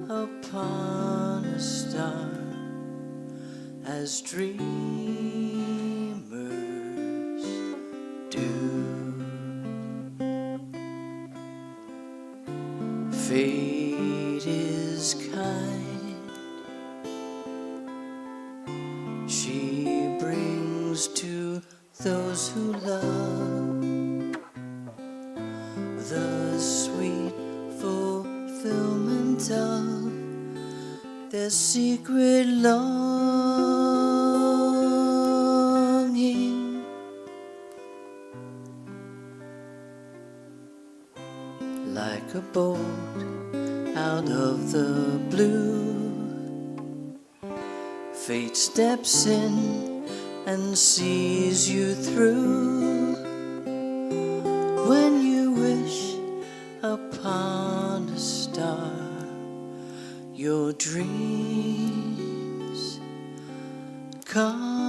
upon a star, as dreamers do. Fate is kind, she brings to those who love the sweet fulfillment of their secret longing. Like a bolt out of the blue, fate steps in and sees you through. When you wish upon a star, your dreams come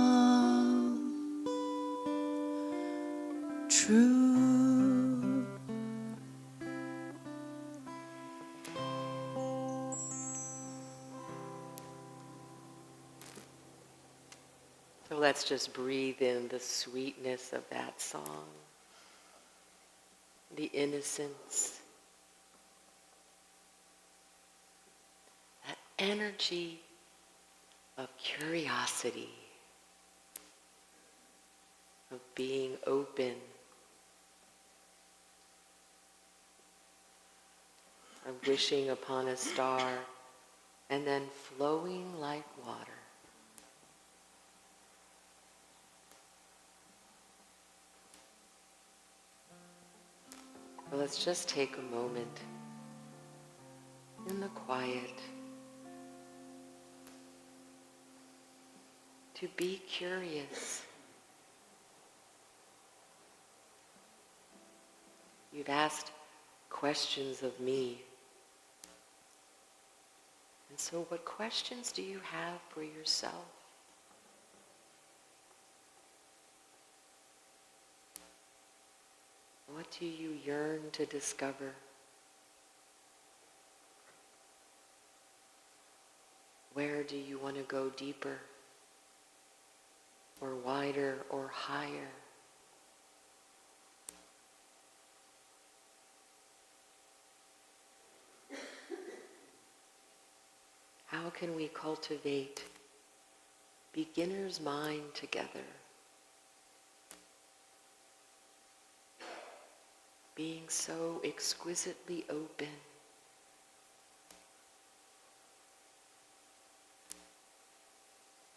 true. So let's just breathe in the sweetness of that song, the innocence, that energy of curiosity, of being open, of wishing upon a star, and then flowing like water. So let's just take a moment in the quiet to be curious. You've asked questions of me. And so what questions do you have for yourself? What do you yearn to discover? Where do you want to go deeper, or wider, or higher? How can we cultivate beginner's mind together? Being so exquisitely open.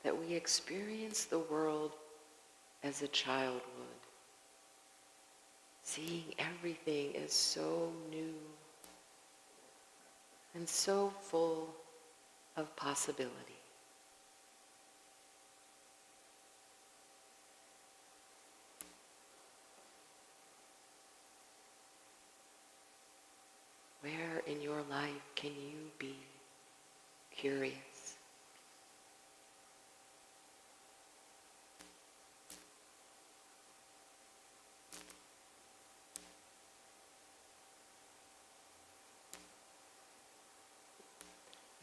That we experience the world as a child would. Seeing everything as so new and so full of possibility. Where in your life can you be curious?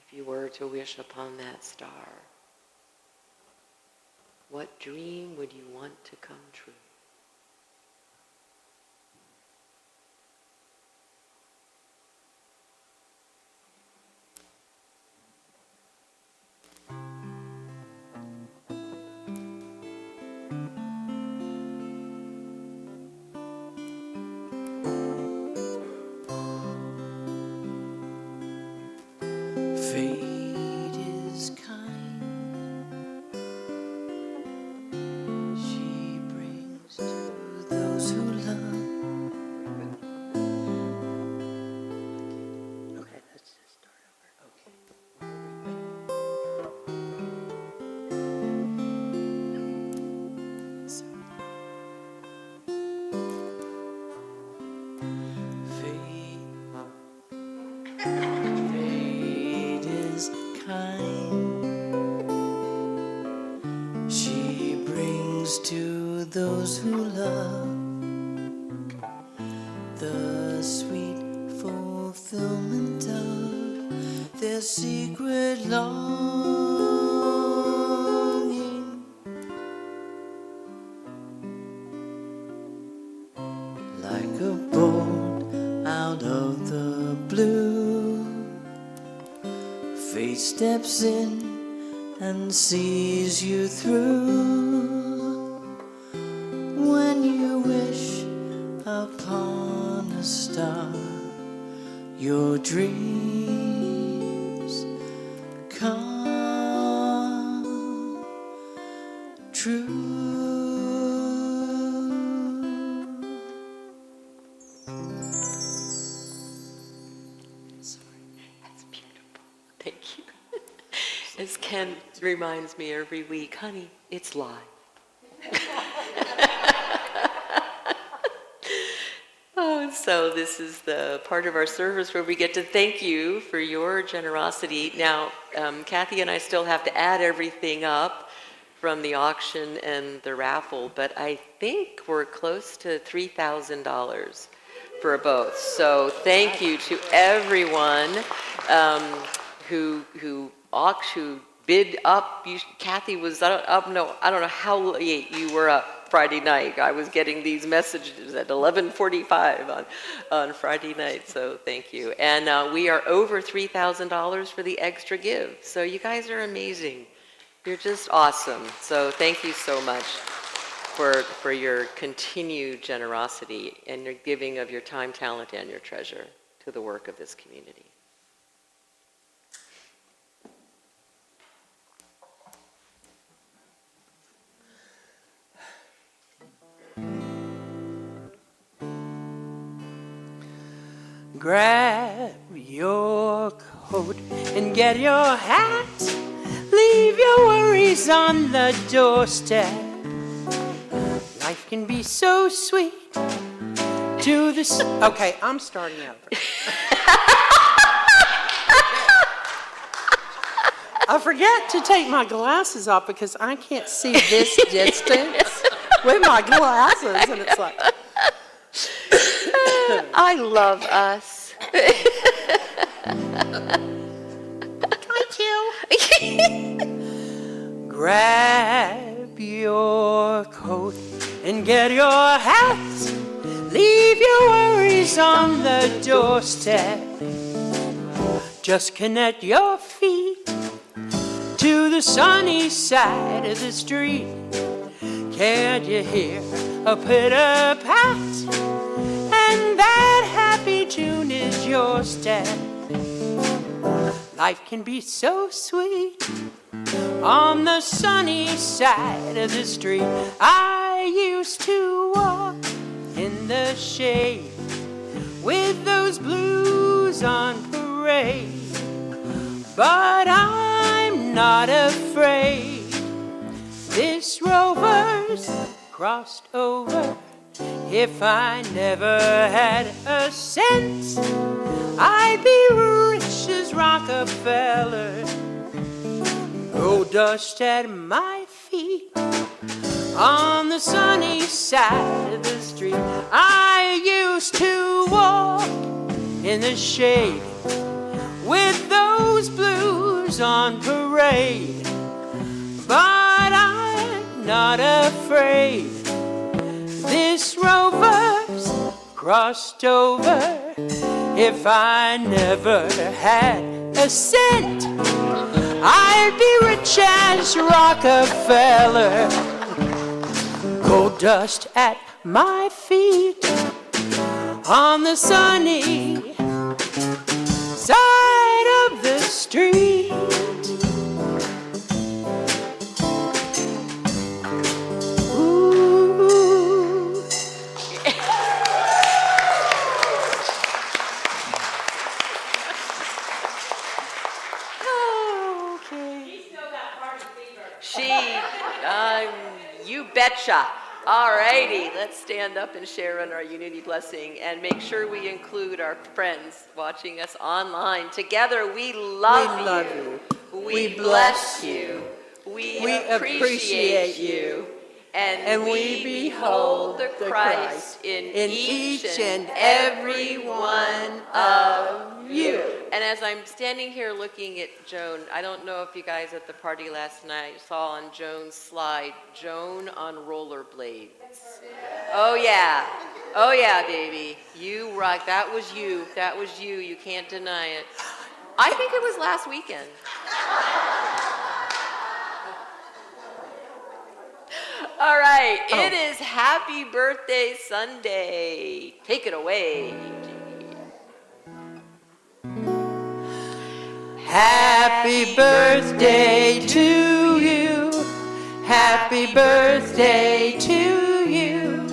If you were to wish upon that star, what dream would you want to come true? Fate is kind. She brings to those who love. Okay, let's just start over. Fate is kind. She brings to those who love the sweet fulfillment of their secret longing. Like a bolt out of the blue, fate steps in and sees you through. When you wish upon a star, your dreams come true. That's beautiful. Thank you. As Ken reminds me every week, honey, it's live. Oh, so this is the part of our service where we get to thank you for your generosity. Now, Kathy and I still have to add everything up from the auction and the raffle, but I think we're close to $3,000 for both. So thank you to everyone who bid up. Kathy was, I don't know how late you were up Friday night. I was getting these messages at 11:45 on Friday night, so thank you. And we are over $3,000 for the extra give. So you guys are amazing. You're just awesome. So thank you so much for your continued generosity and your giving of your time, talent, and your treasure to the work of this community. Grab your coat and get your hat. Leave your worries on the doorstep. Life can be so sweet Okay, I'm starting over. I forget to take my glasses off because I can't see this distance with my glasses, and it's like, I love us. grab your coat and get your hat. Leave your worries on the doorstep. Just connect your feet to the sunny side of the street. Can't you hear a pitter-pat? And that happy tune is your step. Life can be so sweet on the sunny side of the street. I used to walk in the shade with those blues on parade, but I'm not afraid. This rover's crossed over. If I never had a cent, I'd be rich as Rockefeller. Gold dust at my feet on the sunny side of the street. I used to walk in the shade with those blues on parade, but I'm not afraid. This rover's crossed over. If I never had a cent, I'd be rich as Rockefeller. Gold dust at my feet on the sunny side of the street. Ooh. You betcha. All righty, let's stand up and share in our unity blessing and make sure we include our friends watching us online. Together, we love you. We bless you. We appreciate you. And we behold the Christ in each and every one of you. And as I'm standing here looking at Joan, I don't know if you guys at the party last night saw on Joan's slide, Joan on rollerblades. Oh yeah. Oh yeah, baby. You rock. That was you. That was you. You can't deny it. I think it was last weekend. All right, It is Happy Birthday Sunday. Take it away. Happy birthday to you. Happy birthday to you.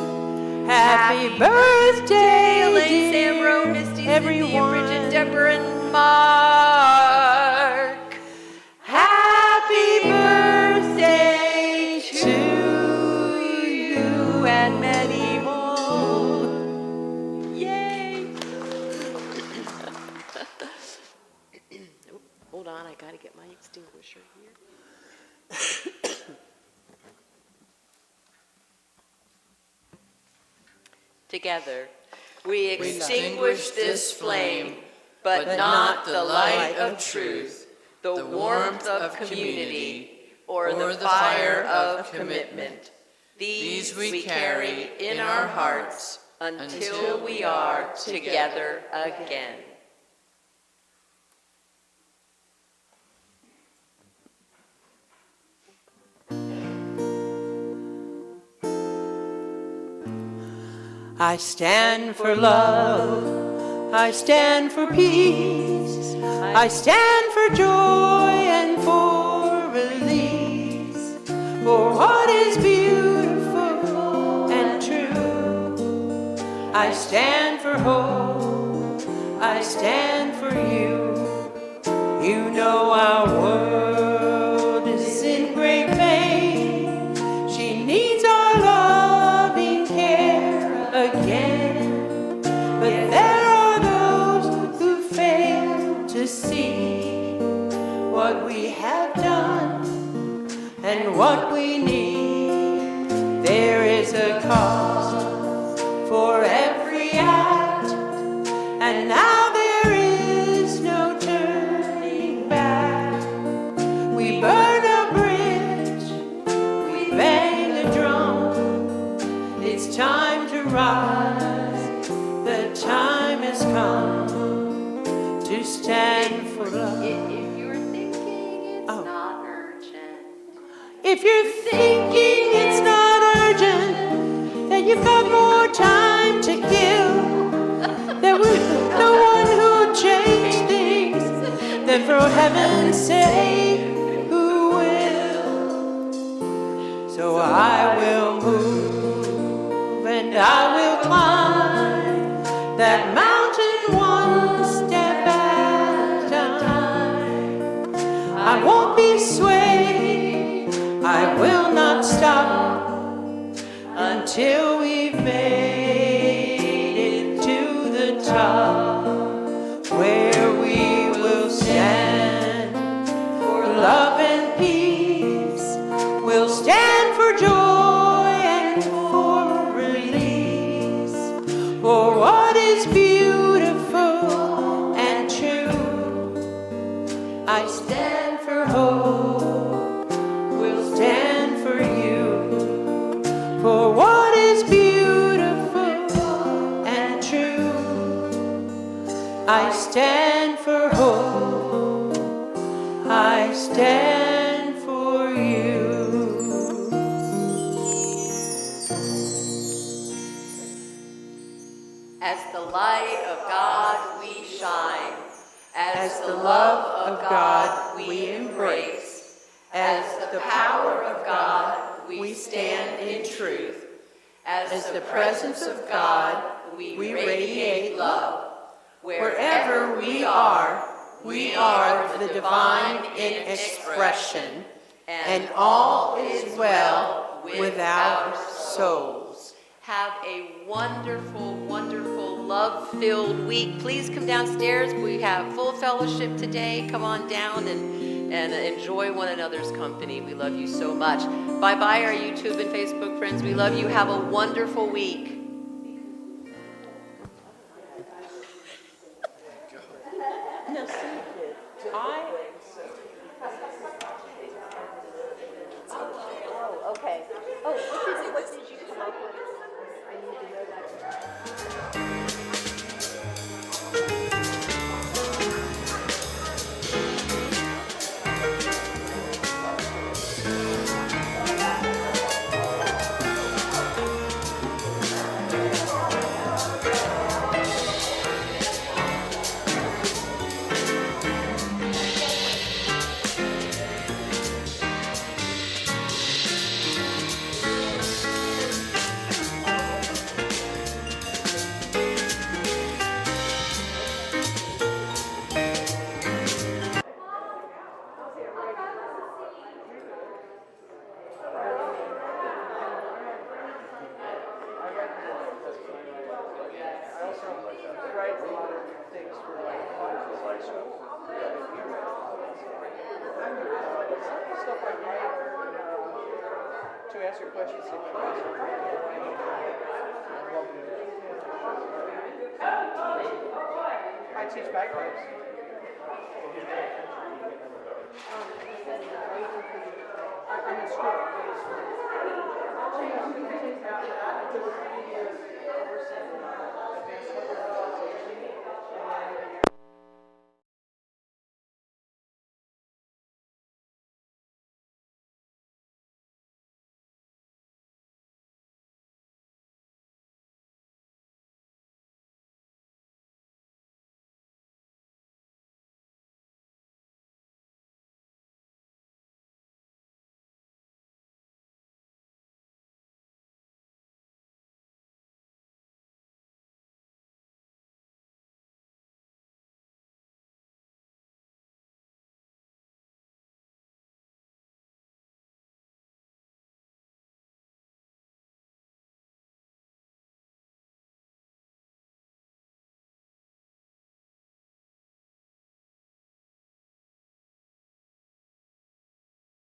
Happy birthday, Elaine, dear Sam, Rowe, Misty, Cindy, everyone. Bridget, Deborah, and Mark. Happy birthday to you and many more. Yay. Hold on, I gotta get my extinguisher here. Together, we extinguish this flame, but not the light of truth, the warmth of community, or the fire of commitment. These we carry in our hearts until we are together again. I stand for love, I stand for peace, I stand for joy and for release, for what is beautiful and true. I stand for hope, I stand for you. You know our world is in great pain. She needs our loving care again. and now there is no turning back. We burn a bridge, we bang a drum. It's time to rise, the time has come to stand for love. If you're thinking it's Oh. not urgent, If you're thinking it's not urgent, that you've got more time to kill, there was no one who'd change things, then for heaven's sake, who will? So I will move and I will climb that mountain one step at a time. I won't be swayed, I will not stop until we've made it to the top, where we will stand for love and peace. We'll stand for joy and for release, for what is beautiful and true. I stand for hope, we'll stand for you, for what is beautiful and true. I stand for hope, I stand for you. as the light of God we shine, As the love of God we embrace, as the power of God we stand in truth, as the presence of God we radiate love. Wherever we are the divine in expression, and all is well with our souls. Have a wonderful, wonderful, love-filled week. Please come downstairs. We have full fellowship today. Come on down and enjoy one another's company. We love you so much. Bye-bye, our YouTube and Facebook friends. We love you. Have a wonderful week. Okay. Oh, what did you come up with? I need to know that. To answer your questions, I teach bagpipes. I'm in school.